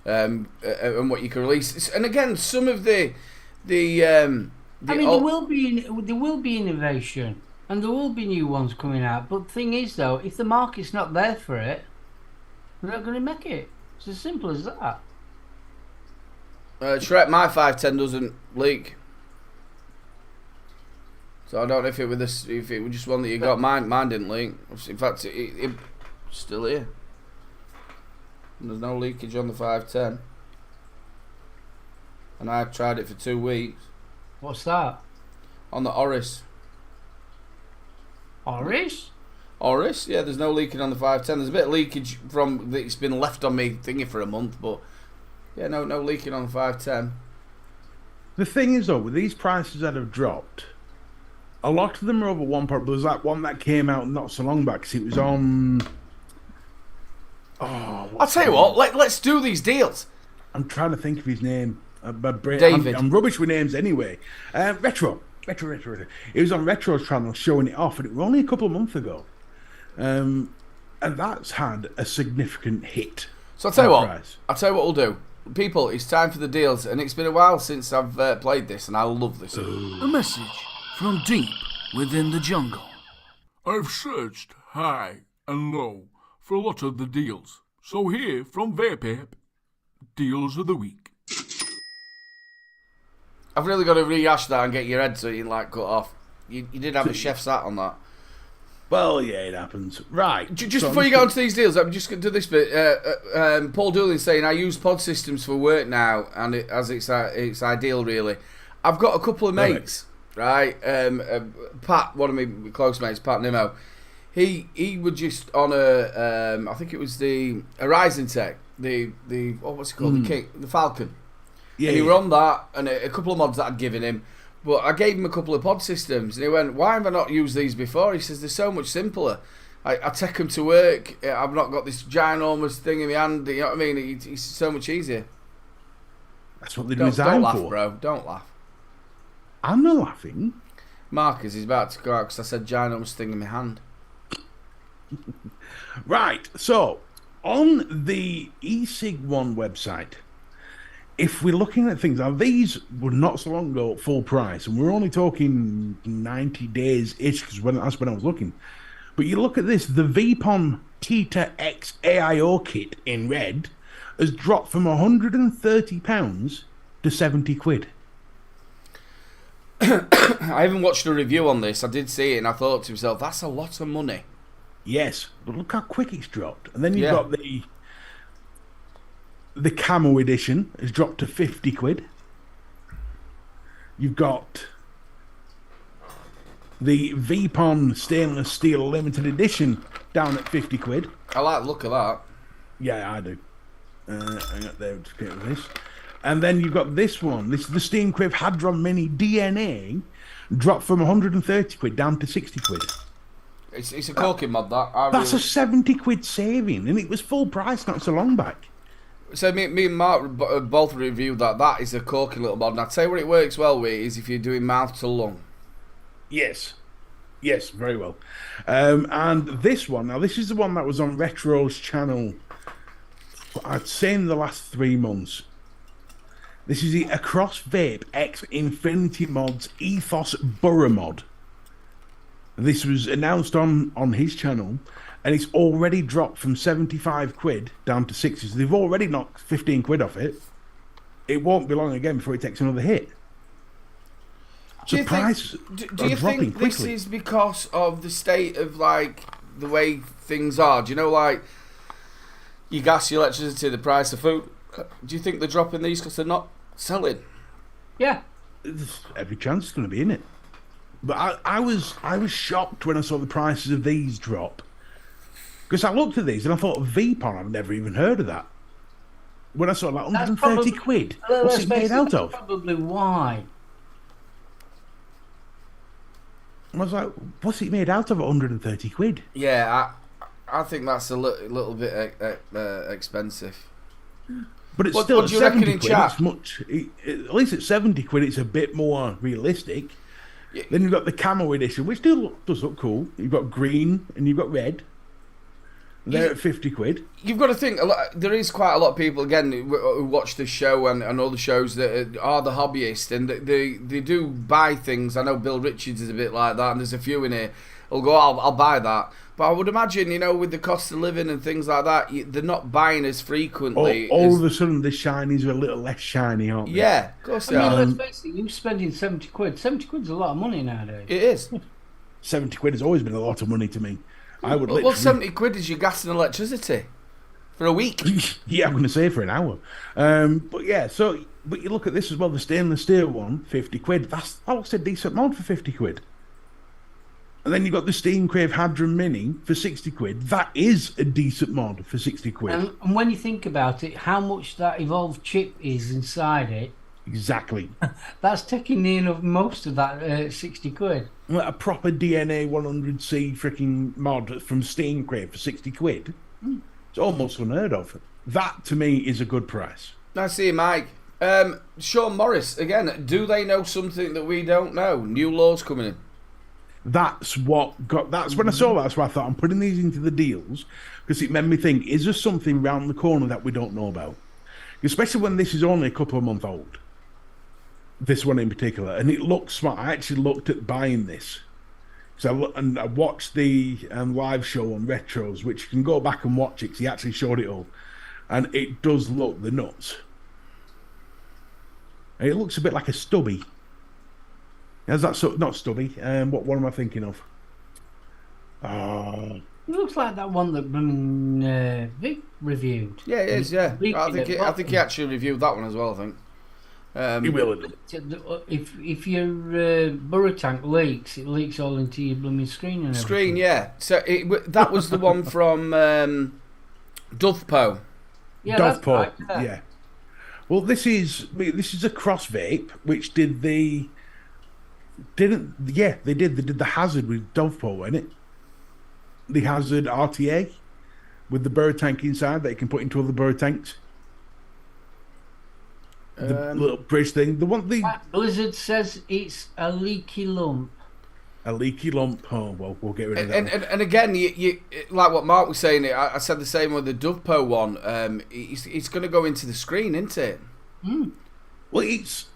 and what you can release. And again, some of there
will be innovation. And there will be new ones coming out. But the thing is, though, if the market's not there for it, they're not going to make it. It's as simple as that.
Shrek, my 510 doesn't leak. So I don't know if it was just one that you got. Mine didn't leak. In fact, it's still here. And there's no leakage on the 510. And I tried it for 2 weeks.
What's that?
On the Oris. Oris, yeah, there's no leaking on the 510. There's a bit of leakage from it's been left on me thingy for a month, but yeah, no leaking on the 510.
The thing is, though, with these prices that have dropped, a lot of them are over one part. There was that one that came out not so long back, because it was on.
I'll tell you what, let's do these deals.
I'm trying to think of his name.
David.
I'm rubbish with names anyway. Retro. It was on Retro's channel showing it off, and it was only a couple of months ago. And that's had a significant hit.
So I'll tell you what we'll do. People, it's time for the deals, and it's been a while since I've played this, and I love this.
A message from deep within the jungle. I've searched high and low for a lot of the deals. So here from Vape, deals of the week.
I've really got to rehash that and get your head so you can cut off. You did have a chef's hat on that.
Well, yeah, it happens. Right.
Just before you go on to these deals, I'm just going to do this bit. Paul Doolin's saying, I use pod systems for work now, and it's ideal, really. I've got a couple of mates, right? Pat, one of my close mates, Pat Nimmo, he was just on I think it was the Horizon Tech, what's it called? The Falcon. Yeah, and he were on that, and a couple of mods that I'd given him. But I gave him a couple of pod systems, and he went, why have I not used these before? He says, they're so much simpler. I take them to work, I've not got this ginormous thing in my hand, you know what I mean? It's so much easier.
That's what they're designed
for.
Don't laugh,
bro. Don't laugh.
I'm not laughing.
Marcus is about to go out because I said ginormous thing in my hand.
Right, so, on the eSig1 website, if we're looking at things, now these were not so long ago at full price, and we're only talking 90 days-ish, because that's when I was looking. But you look at this, the Vapon Tita X AIO kit in red has dropped from £130 to 70 quid.
I haven't watched a review on this. I did see it, and I thought to myself, that's a lot of money.
Yes, but look how quick it's dropped. And then you've
Yeah.
got the camo edition has dropped to 50 quid. You've got the Vape stainless steel limited edition down at 50 quid.
I like the look of that.
Yeah, I do. I got there to get with this. And then you've got this one. This is the Steam Crib Hadron Mini DNA, dropped from 130 quid down to 60 quid.
It's a corking mod, that.
That's a 70 quid saving, and it was full price not so long back.
So me and Mark both reviewed that. That is a corking little mod. And I'd say what it works well with is if you're doing mouth to lung.
Yes. Yes, very well. And this one, now this is the one that was on Retro's channel, I'd say in the last 3 months. This is the Across Vape X Infinity Mods Ethos Burrow mod. This was announced on his channel, and it's already dropped from 75 quid down to 60. So they've already knocked 15 quid off it. It won't be long again before it takes another hit.
Do you think this is because of the state of, like, the way things are? Do you know, like, your gas, your electricity, the price of food? Do you think they're dropping these because they're not selling?
Yeah.
There's every chance it's going to be in it. But I was shocked when I saw the prices of these drop. Because I looked at these and I thought, Vape, I've never even heard of that. When I saw like 130 quid, what's it made out of?
Probably why.
I was like, what's it made out of at 130 quid?
Yeah, I think that's a little bit expensive.
But it's
What
still
do you reckon
70
in
quid.
chat?
At least at 70 quid, it's a bit more realistic.
Yeah.
Then you've got the camo edition, which does look cool. You've got green and you've got red. They're at 50 quid.
You've got to think, there is quite a lot of people, again, who watch the show and other shows that are the hobbyists, and they do buy things. I know Bill Richards is a bit like that, and there's a few in here who'll go, I'll buy that. But I would imagine, with the cost of living and things like that, they're not buying as frequently.
All of a sudden, the shinies are a little less shiny, aren't they?
Yeah, of course they are.
Let's face it, you're spending 70 quid. 70 quid's a lot of money nowadays.
It is.
70 quid has always been a lot of money to me. I would
Well, 70 quid is your gas and electricity for a week.
Yeah, I'm going to say for an hour. But you look at this as well, the stainless steel one, 50 quid. That looks a decent mod for 50 quid. And then you've got the Steam Crave Hadron Mini for 60 quid. That is a decent mod for 60 quid.
And when you think about it, how much that evolved chip is inside it,
Exactly.
that's taking near enough most of that 60 quid.
A proper DNA 100C freaking mod from Steam Crave for 60 quid. It's almost unheard of. That, to me, is a good price.
I see you, Mike. Sean Morris, again, do they know something that we don't know? New laws coming in.
That's when I saw that, that's why I thought I'm putting these into the deals, because it made me think, is there something round the corner that we don't know about? Especially when this is only a couple of months old. This one in particular, and it looks smart. I actually looked at buying this. So I watched the live show on Retros, which you can go back and watch it, because he actually showed it all. And it does look the nuts. And it looks a bit like a stubby. Is that not stubby? What am I thinking of?
It looks like that one that Vic reviewed.
Yeah, it is. Yeah, I think he actually reviewed that one as well. I think.
He will.
If your burrow tank leaks, it leaks all into your blooming screen and everything.
Yeah. So that was the one from Dovpo.
Yeah,
Dovpo.
Right,
yeah. Well, this is a Cross Vape, which did the. They did the Hazard with Dovpo in it. The Hazard RTA with the burrow tank inside that you can put into other burrow tanks. The little bridge thing.
Blizzard says it's a leaky lump.
A leaky lump. Oh well, we'll get rid of that.
And again, you like what Mark was saying. I said the same with the Dovpo one. It's going to go into the screen, isn't it?
Well, it's.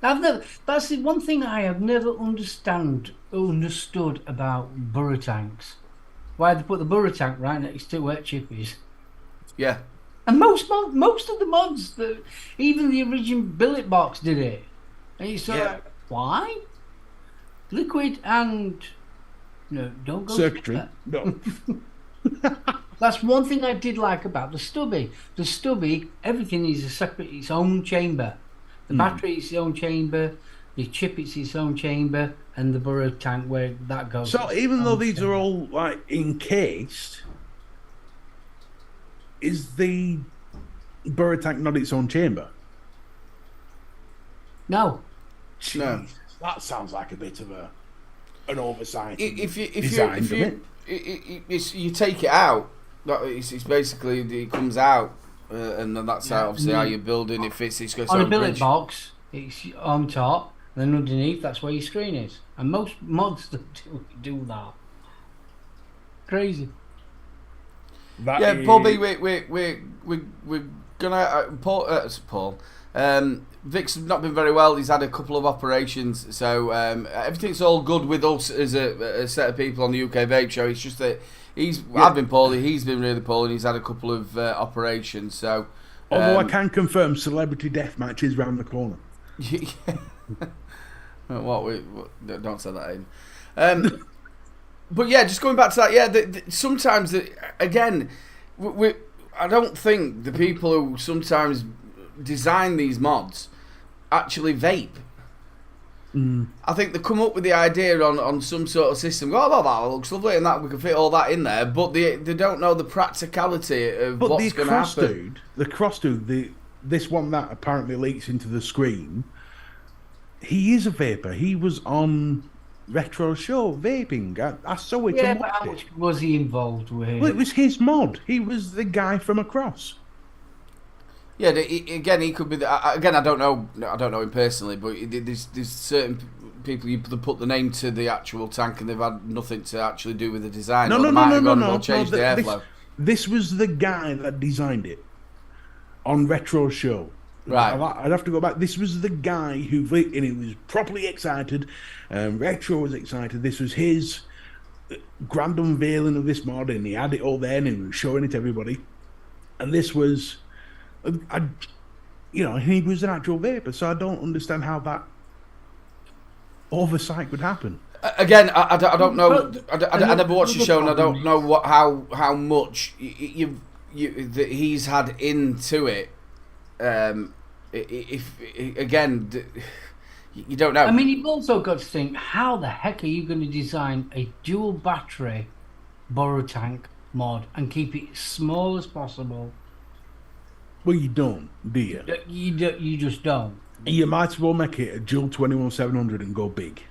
That's the one thing I have never understood about burrow tanks. Why they put the burrow tank right next to where chippies.
Yeah.
And most of the mods, even the original billet box did it. And it's Why? Liquid and no, don't go
circuitry.
together.
No.
That's one thing I did like about the stubby. The stubby, everything is a separate, its own chamber. The battery is its own chamber. The chip is its own chamber, and the burrow tank where that goes.
So even though these are all like encased, is the burrow tank not its own chamber?
No.
No.
That sounds like a bit of an oversight.
If
design,
you take it out, it's basically it comes out, and then that's obviously how you're building. If it's got its
on
own
a billet
bridge.
box, it's on top, and then underneath that's where your screen is. And most mods do that. Crazy.
Paul B, we're gonna Paul. Vic's not been very well. He's had a couple of operations, so everything's all good with us as a set of people on the UK Vape Show. It's just that I've been poorly, he's been really poorly, and he's had a couple of operations. So,
although I can confirm, celebrity death match is round the corner.
Don't say that in. But yeah, just going back to that. Yeah, sometimes again, I don't think the people who sometimes design these mods actually vape. I think they come up with the idea on some sort of system. Oh, well, that looks lovely, and that we can fit all that in there. But they don't know the practicality of what's going to happen.
The cross dude, this one that apparently leaks into the screen, he is a vapor. He was on Retro Show vaping. I saw it.
Yeah, but how much was he involved with?
Well, it was his mod. He was the guy from across.
Yeah, again, he could be. Again, I don't know him personally, but there's certain people you put the name to the actual tank, and they've had nothing to actually do with the design.
No.
Change the airflow.
This was the guy that designed it on Retro Show.
Right.
I'd have to go back. This was the guy who, and he was properly excited. Retro was excited. This was his grand unveiling of this mod, and he had it all there, and he was showing it to everybody. And this was. He was an actual vapor, so I don't understand how that oversight would happen.
Again, I don't know. I never watched the show, and I don't know how much that he's had into it. If again, you don't know.
I mean, you've also got to think: how the heck are you going to design a dual battery burrow tank mod and keep it as small as possible?
Well, you don't, do you?
You just don't.
You might as well make it a dual 21700 and go big.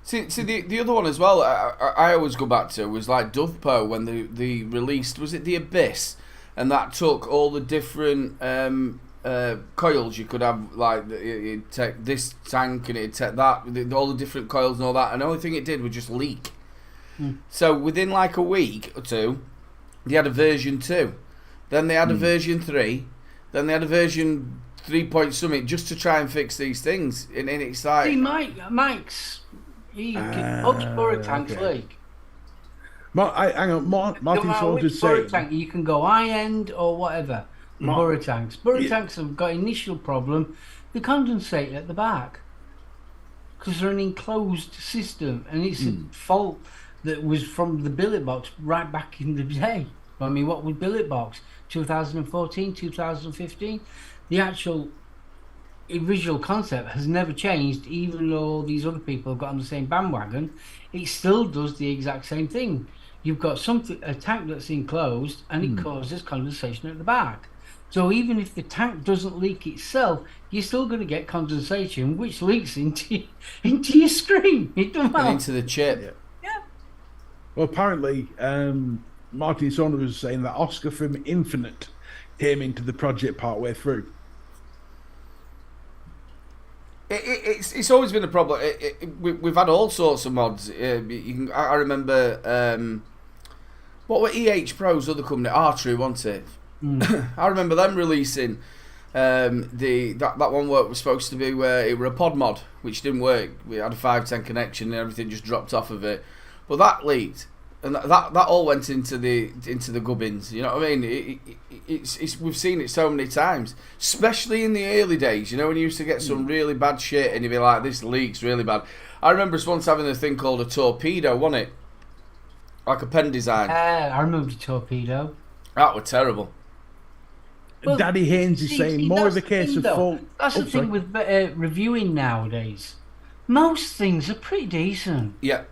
See, the other one as well. I always go back to was like Dovpo when they released. Was it the Abyss? And that took all the different coils you could have. Like it'd take this tank and it'd take that, all the different coils and all that. And the only thing it did was just leak. So within like a week or two, they had a version 2. Then they had a version 3. Then they had a version 3 point something just to try and fix these things. And it's like...
See, Mike's... burrow tanks leak.
Hang on, Martin Saunders
saying... tank, you can go high-end or whatever. Burrow tanks. Burrow tanks have got initial problem. They condensate at the back. Because they're an enclosed system. And it's a fault that was from the billet box right back in the day. I mean, what was billet box? 2014, 2015? The actual original concept has never changed, even though these other people have got on the same bandwagon. It still does the exact same thing. You've got a tank that's enclosed, and it causes condensation at the back. So even if the tank doesn't leak itself, you're still going to get condensation, which leaks into your screen. It doesn't matter.
Into the chip.
Yeah.
Well, apparently... Martin Saunders was saying that Oscar from Infinite came into the project partway through.
It's always been a problem. We've had all sorts of mods. I remember what were EH Pro's other company, R-True, wasn't it? I remember them releasing that one work was supposed to be where it were a pod mod, which didn't work. We had a 510 connection and everything just dropped off of it. But that leaked. And that all went into the gubbins. You know what I mean? It's we've seen it so many times, especially in the early days. You know, when you used to get some really bad shit, and you'd be like, "This leak's really bad." I remember us once having a thing called a torpedo, wasn't it? Like a pen design.
I remember the torpedo.
That was terrible.
Well,
Daddy Haynes is saying more of a case of fault.
That's the thing with reviewing nowadays. Most things are pretty decent.
Yeah.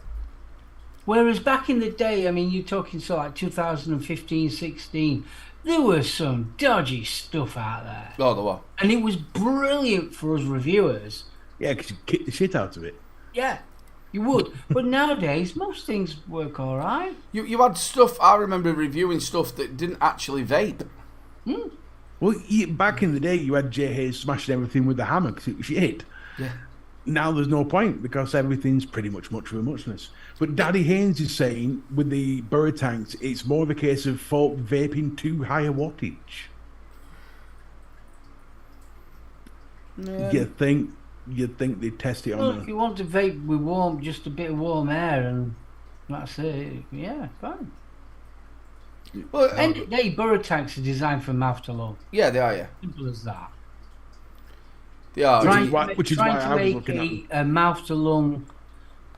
Whereas back in the day, I mean, you're talking sort of like 2015, 16, there was some dodgy stuff out there.
Oh, there were.
And it was brilliant for us reviewers.
Yeah, because you kick the shit out of it.
Yeah, you would. But nowadays, most things work all right.
You had stuff, I remember reviewing stuff that didn't actually vape.
Well, back in the day, you had Jay Hayes smashing everything with the hammer because it was shit.
Yeah.
Now there's no point because everything's pretty much much of a muchness. But Daddy Haynes is saying with the Burrow tanks, it's more of a case of folk vaping too high a wattage. You'd think they'd test it on.
Well, if you want to vape with just a bit of warm air, and that's it. Yeah, fine.
Well,
End of the day, Burrow tanks are designed for mouth to lung.
yeah, they are. Yeah,
Simple as that.
they are.
Which is why I was looking at them.
A mouth to lung,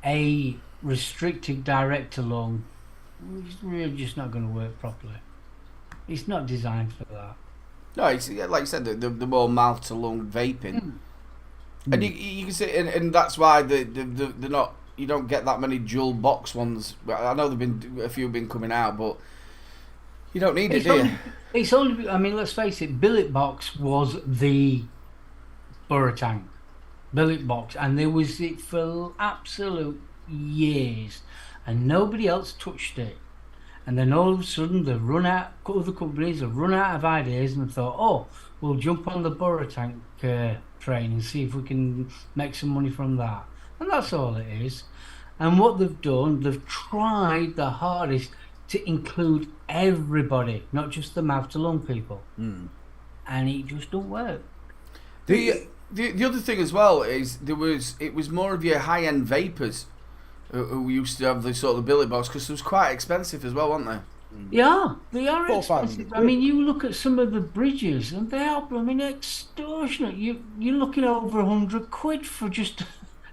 a restricted direct to lung, it's really just not going to work properly. It's not designed for that.
No, it's like you said, the more mouth to lung vaping, and you can see, and that's why they're not. You don't get that many dual box ones. I know a few have been coming out, but you don't need it, do you?
It's only. I mean, let's face it. Billet box was the Burrow tank. Billet box, and there was it for absolute years, and nobody else touched it. And then all of a sudden, other companies have run out of ideas and thought, oh, we'll jump on the Burrow tank train and see if we can make some money from that. And that's all it is. And what they've done, they've tried the hardest to include everybody, not just the mouth to lung people. And it just don't work.
The other thing as well is it was more of your high end vapors who used to have the sort of the billet box because it was quite expensive as well, weren't they?
Yeah, they are
400
expensive. I mean, you look at some of the bridges and they are, I mean, extortionate. You're looking over £100 for just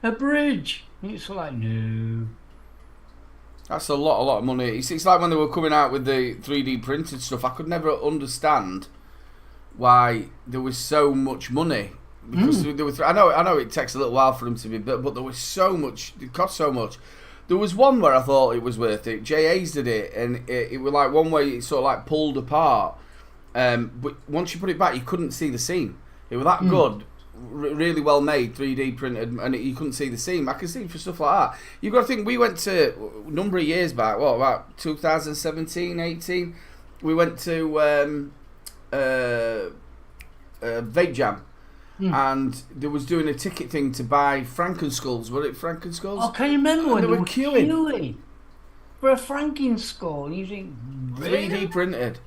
a bridge. It's like, no.
That's a lot of money. It's like when they were coming out with the 3D printed stuff. I could never understand why there was so much money. Because there was, I know it takes a little while for them to be built, but there was so much. It cost so much. There was one where I thought it was worth it. JA's did it, and it was like one way it sort of like pulled apart. But once you put it back, you couldn't see the seam. It was that good, really well made, 3D printed, and you couldn't see the seam. I can see for stuff like that. You've got to think, we went to a number of years back. What about 2017, 18? We went to Vape Jam. And they was doing a ticket thing to buy Frankenskulls. Was it Frankenskulls?
Oh, can you remember when
they were queuing
for a Frankenskull? And you think, really?
3D printed.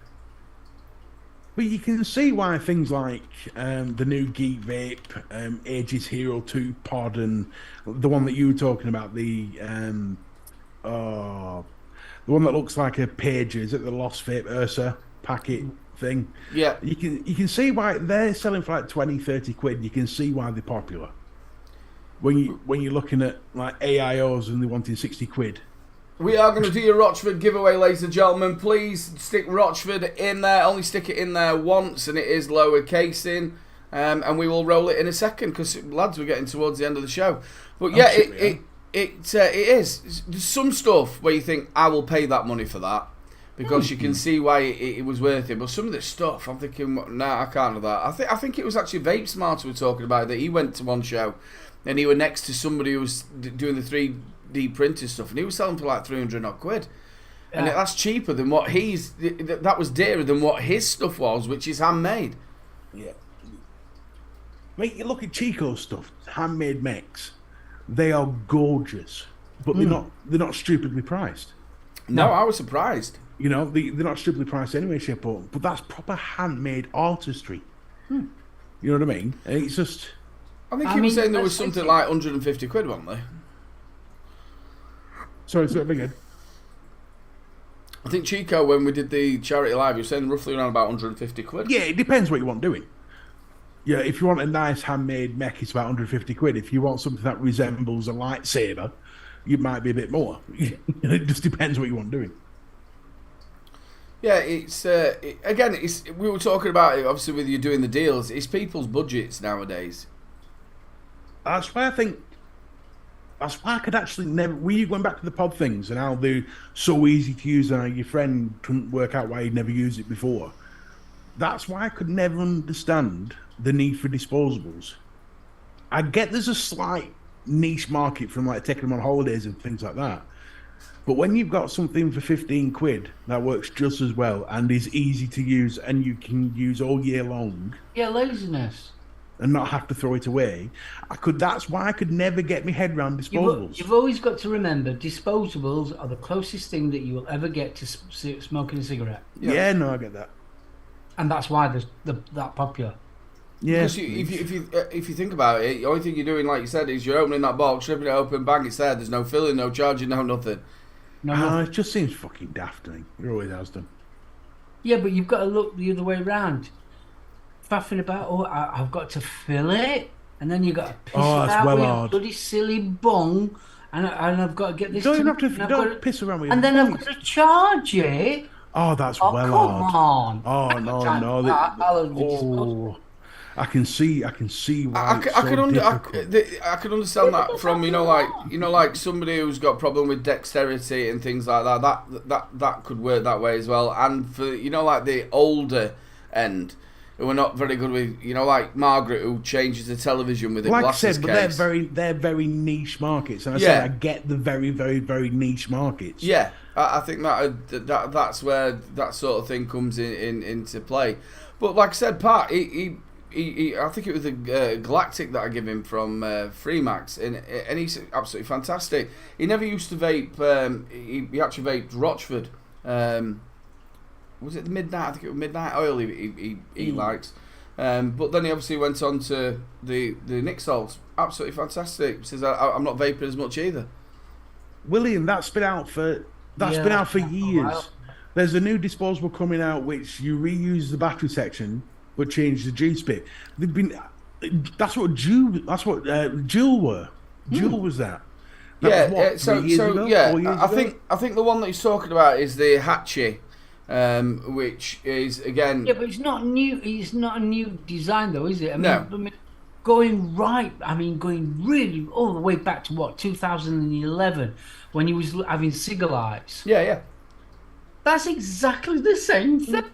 But you can see why things like the new Geek Vape, Aegis Hero 2 pod, and the one that you were talking about, the one that looks like a Pager, is it the Lost Vape Ursa packet thing?
Yeah.
You can see why they're selling for like 20-30 quid. You can see why they're popular. When you're looking at like AIOs and they're wanting 60 quid.
We are going to do your Rochford giveaway, ladies and gentlemen. Please stick Rochford in there. Only stick it in there once, and it is lower casing. And we will roll it in a second because, lads, we're getting towards the end of the show. But yeah, it is. There's some stuff where you think, I will pay that money for that. Because you can see why it was worth it. But some of this stuff, I'm thinking, nah, I can't do that. I think it was actually Vape Smarts we were talking about, that he went to one show and he was next to somebody who was doing the 3D printed stuff, and he was selling for like 300 odd quid. Yeah. And that's cheaper than what that was dearer than what his stuff was, which is handmade.
Yeah. Mate, you look at Chico's stuff, handmade mechs. They are gorgeous, but they're not stupidly priced.
No, I was surprised.
You know, they're not stupidly priced anyway, shape, but that's proper handmade artistry. You know what I mean? And it's just...
I think he was saying there was something like 150 quid, wasn't there?
Sorry, again.
I think Chico, when we did the charity live, he was saying roughly around about 150 quid.
Yeah, it depends what you want doing. Yeah, if you want a nice handmade mech, it's about 150 quid. If you want something that resembles a lightsaber, it might be a bit more. It just depends what you want doing.
Yeah, it's again. We were talking about it. Obviously, with you doing the deals, it's people's budgets nowadays.
That's why I think. That's why I could actually never. Were you going back to the pod things and how they're so easy to use and how your friend couldn't work out why he'd never used it before? That's why I could never understand the need for disposables. I get there's a slight niche market from like taking them on holidays and things like that. But when you've got something for 15 quid that works just as well and is easy to use and you can use all year long.
Yeah, laziness.
And not have to throw it away. That's why I could never get my head around disposables.
You've always got to remember, disposables are the closest thing that you will ever get to smoking a cigarette.
Yeah, no, I get that.
And that's why they're that popular.
Yeah.
Because if you think about it, the only thing you're doing, like you said, is you're opening that box, ripping it open, bang, it's there. There's no filling, no charging, no nothing.
No, it just seems fucking daft to me. It always has done.
Yeah, but you've got to look the other way around. Faffing about, I've got to fill it, and then you've got to piss it out with a bloody silly bung, and I've got to get this.
Don't piss around with it.
And then I've got to charge it.
Oh, that's well hard.
Come on.
Oh, no. I can see why
I can understand that from like somebody who's got a problem with dexterity and things like that. That could work that way as well. And for like the older end, who are not very good with like Margaret, who changes the television with a glasses case.
But they're very niche markets, and I said I get the very very very niche markets.
Yeah, I think that's where that sort of thing comes into play. But like I said, Pat, he I think it was the Galactic that I give him from Freemax, and he's absolutely fantastic. He never used to vape. He actually vaped Rochford. Was it the Midnight? I think it was Midnight Oil he likes. But then he obviously went on to the Nick Salts. Absolutely fantastic. Says I'm not vaping as much either.
William, that's been out for years. There's a new disposable coming out which you reuse the battery section but change the juice bit. They've been. That's what Jewel were. Jewel was that.
I think the one that he's talking about is the Hatchie. Which is again.
Yeah, but it's not new. It's not a new design, though, is it? I mean, going really all the way back to 2011 when he was having cigar lights.
Yeah.
That's exactly the same thing.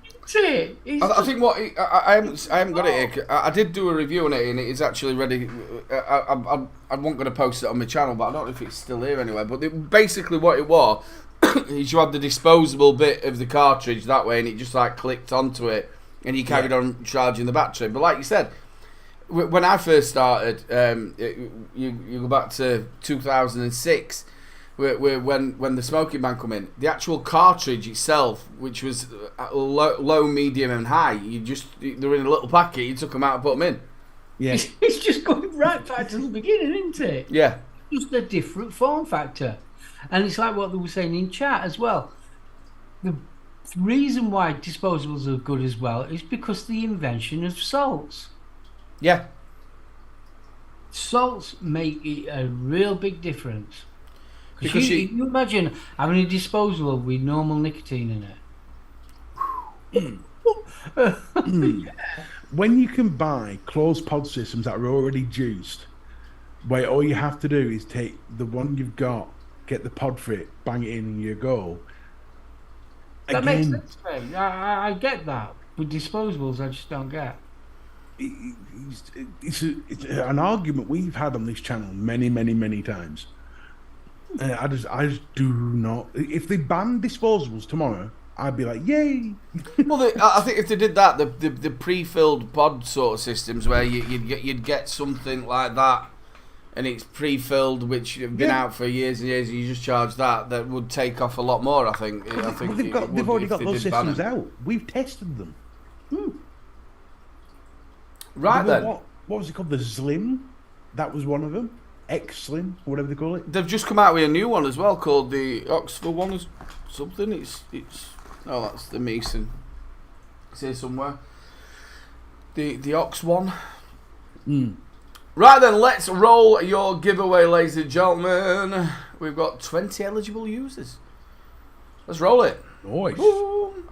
I think I haven't got it here. I did do a review on it, and it is actually ready. I wasn't going to post it on my channel, but I don't know if it's still here anyway. But basically, what it was. You had the disposable bit of the cartridge that way, and it just like clicked onto it, and you carried on charging the battery. But like you said, when I first started, you go back to 2006, when the smoking ban come in, the actual cartridge itself, which was low, medium, and high, they were in a little packet. You took them out and put them in.
Yeah,
it's just going right back to the beginning, isn't it?
Yeah,
just a different form factor. And it's like what they were saying in chat as well. The reason why disposables are good as well is because the invention of salts.
Yeah.
Salts make it a real big difference. Because you imagine having a disposable with normal nicotine in it.
When you can buy closed pod systems that are already juiced, where all you have to do is take the one you've got, get the pod for it, bang it in, and you go.
That makes sense to me. I get that. With disposables, I just don't get.
It's an argument we've had on this channel many, many, many times. I just do not. If they banned disposables tomorrow, I'd be like, yay!
Well, I think if they did that, the pre-filled pod sort of systems where you'd get something like that. And it's pre-filled, which have been out for years and years. And you just charge that would take off a lot more. I think.
They've already got those systems out. We've tested them.
Right then.
What was it called? The Slim. That was one of them. X-Slim, whatever they call it.
They've just come out with a new one as well called the Oxford one or something. It's that's the Mason. It's here somewhere. The Ox one. Right then, let's roll your giveaway, ladies and gentlemen. We've got 20 eligible users. Let's roll it.
Nice.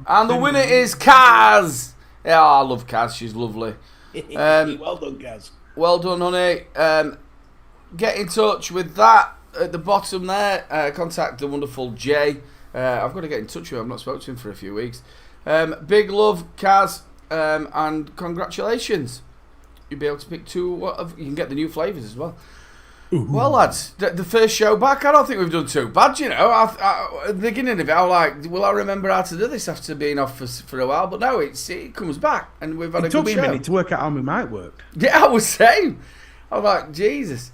And the winner is Kaz. Yeah, I love Kaz. She's lovely.
Well done, Kaz.
Well done, honey. Get in touch with that at the bottom there. Contact the wonderful Jay. I've got to get in touch with him. I've not spoken to him for a few weeks. Big love, Kaz, and congratulations. You'll be able to pick two. You can get the new flavours as well. Ooh. Well, lads, the first show back, I don't think we've done too bad, you know. At the beginning of it, I was like, will I remember how to do this after being off for a while? But no, it comes back, and we've had a good show. It took me a minute
to work out how my mic worked.
Yeah, I was saying. I was like, Jesus.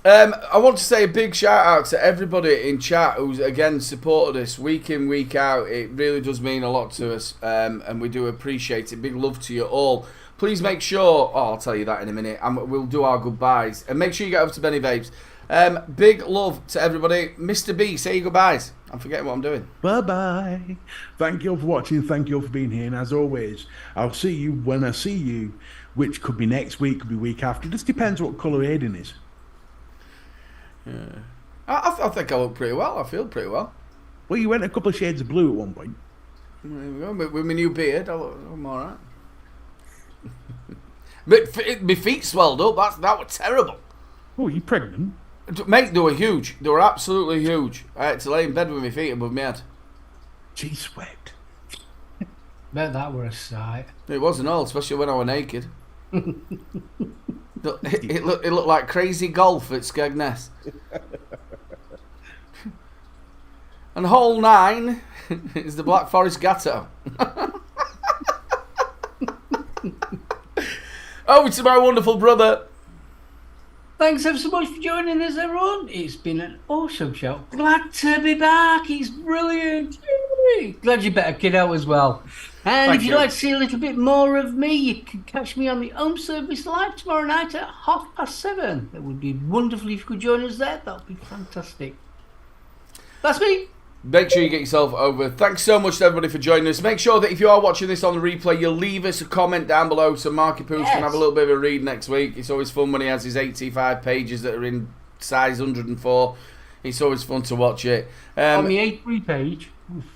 I want to say a big shout out to everybody in chat who's again supported us week in, week out. It really does mean a lot to us, and we do appreciate it. Big love to you all. Please make sure, I'll tell you that in a minute, and we'll do our goodbyes. And make sure you get over to Benny Vapes. Big love to everybody. Mr. B, say your goodbyes. I'm forgetting what I'm doing.
Bye-bye. Thank you all for watching. Thank you all for being here. And as always, I'll see you when I see you, which could be next week, could be week after. It just depends what colour Aiden is.
Yeah. I think I look pretty well. I feel pretty well.
Well, you went a couple of shades of blue at one point.
There we go. With my new beard, I'm all right. My feet swelled up. That was terrible.
Oh, you pregnant?
Mate, they were huge. They were absolutely huge. I had to lay in bed with my feet above my head.
Gee, sweat.
Bet that were a sight.
It wasn't all, especially when I was naked. It looked like crazy golf at Skegness. And hole 9 is the Black Forest Gatto. Over to my wonderful brother.
Thanks ever so much for joining us, everyone. It's been an awesome show. Glad to be back. It's brilliant. Glad you better kid out as well. And if you'd like to see a little bit more of me, you can catch me on the Home Service Live tomorrow night at 7:30. That would be wonderful if you could join us there. That would be fantastic. That's me.
Make sure you get yourself over. Thanks so much to everybody for joining us. Make sure that if you are watching this on the replay, you'll leave us a comment down below so Marky Poos can have a little bit of a read next week. It's always fun when he has his 85 pages that are in size 104. It's always fun to watch it.
On the A3 page.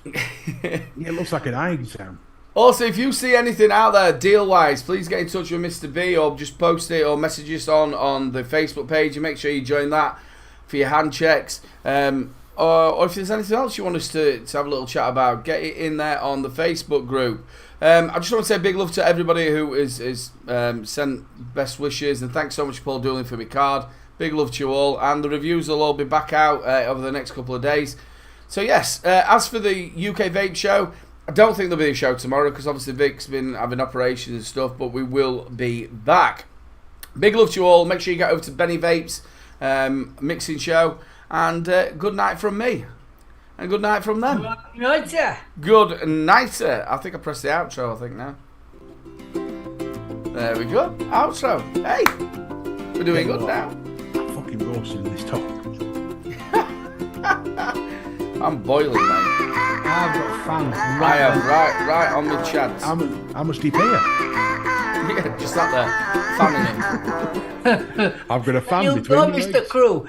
Yeah, it looks like an eye exam.
Also, if you see anything out there deal-wise, please get in touch with Mr. B or just post it or message us on the Facebook page and make sure you join that for your hand checks. Or if there's anything else you want us to have a little chat about, get it in there on the Facebook group. I just want to say a big love to everybody who is sent best wishes, and thanks so much, Paul Dooling, for my card. Big love to you all, and the reviews will all be back out over the next couple of days. So yes, as for the UK Vape show, I don't think there'll be a show tomorrow because obviously Vic's been having operations and stuff, but we will be back. Big love to you all. Make sure you get over to Benny Vapes mixing show. And good night from me. And good night from them.
Good night, sir.
Good night, sir. I think I pressed the outro, I think, now. There we go. Outro. Hey. We're doing good now.
I'm fucking roasting this top.
I'm boiling, mate.
I've got fans.
I am right on the chance.
How much do you pay her?
Yeah, just sat there, fanning him.
I've got a fan
You
between
go,
your
Mr.
legs.
Crew.